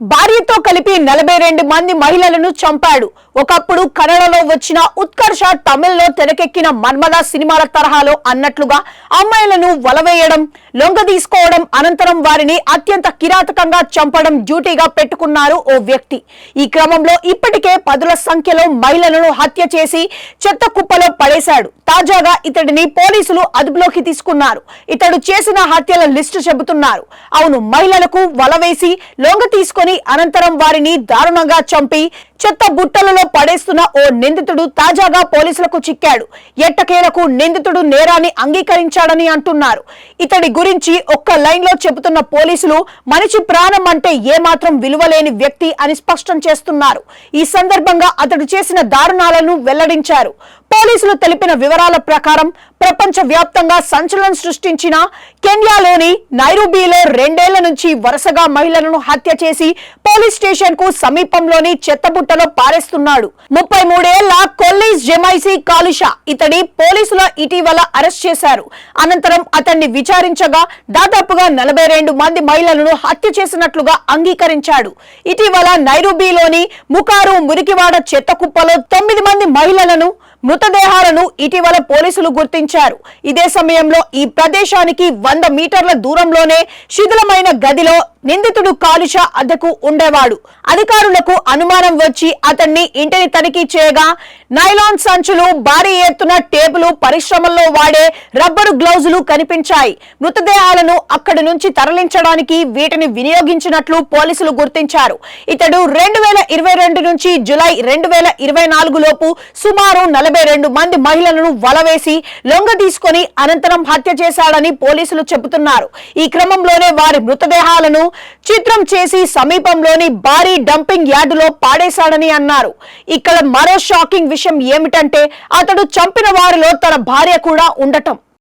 భార్యతో కలిపి 42 మంది మహిళలను చంపాడు. ఒకప్పుడు కన్నడలో వచ్చిన ఉత్కర్ష తమిళ్లో తెరకెక్కిన మన్మథ సినిమాల తరహాలో అన్నట్లుగా అమ్మాయిలను వలవేయడం, లొంగ తీసుకోవడం, అనంతరం వారిని అత్యంత కిరాతకంగా చంపడం డ్యూటీగా పెట్టుకున్నారు ఓ వ్యక్తి. ఈ క్రమంలో ఇప్పటికే పదుల సంఖ్యలో మహిళలను హత్య చేసి చెత్త కుప్పలో పడేశాడు. తాజాగా ఇతడిని పోలీసులు అదుపులోకి తీసుకున్నారు. ఇతడు చేసిన హత్యల లిస్టు చెబుతున్నారు. అవును, మహిళలకు వలవేసి లొంగ తీసుకొని అనంతరం వారిని దారుణంగా చంపి చెత్త బుట్టలలో పడేస్తున్న ఓ నిందితుడు తాజాగా పోలీసులకు చిక్కాడు. ఎట్టకేలకు నిందితుడు నేరాన్ని అంగీకరించాడని అంటున్నారు. ఇతడి గురించి ఒక్క లైన్ లో చెబుతున్న పోలీసులు మనిషి ప్రాణం అంటే ఏమాత్రం విలువలేని వ్యక్తి అని స్పష్టం చేస్తున్నారు. ఈ సందర్భంగా అతడు చేసిన దారుణాలను వెల్లడించారు. పోలీసులు తెలిపిన వివరాల ప్రకారం ప్రపంచ వ్యాప్తంగా సంచలనం సృష్టించిన కెన్యాలోని నైరోబీలో 2 ఏళ్ల నుంచి వరుసగా మహిళలను హత్య చేసి పోలీస్ స్టేషన్ కు సమీపంలోని చెత్తబుట్టలో పారేస్తున్నాడు. 33 ఏళ్ల కొల్లీస్ జెమైసి కాలుషా ఇతడి పోలీసుల ఇటీవల అరెస్ట్ చేశారు. అనంతరం అతన్ని విచారించగా దాదాపుగా 42 మంది మహిళలను హత్య చేసినట్లుగా అంగీకరించాడు. ఇటీవల నైరోబీలోని ముకారు మురికివాడ చెత్త కుప్పలో 9 మంది మహిళలను మృతదేహాలను ఇటీవల పోలీసులు గుర్తించారు. ఇదే సమయంలో ఈ ప్రదేశానికి 100 మీటర్ల దూరంలోనే శిథిలమైన గదిలో నిందితుడు కాలుష అద్దెకు ఉండేవాడు. అధికారులకు అనుమానం వచ్చి అతన్ని ఇంటిని తనిఖీ చేయగా నైలాన్ సంచులు, భారీ ఎత్తున టేపులు, పరిశ్రమల్లో వాడే రబ్బరు గ్లౌజులు కనిపించాయి. మృతదేహాలను అక్కడి నుంచి తరలించడానికి వీటిని వినియోగించినట్లు పోలీసులు గుర్తించారు. ఇతడు 2022 నుంచి జులై 2024 లోపు సుమారు 42 మంది మహిళలను వలవేసి లొంగ తీసుకొని అనంతరం హత్య చేశాడని పోలీసులు చెబుతున్నారు. ఈ క్రమంలోనే వారి మృతదేహాలను చిత్రం చేసి సమీపంలోని భారీ డంపింగ్ యార్డులో పాడేశాడని అన్నారు. ఇక్కడ మరో షాకింగ్ విషయం ఏమిటంటే అతడు చంపిన వారిలో తన భార్య కూడా ఉండటం.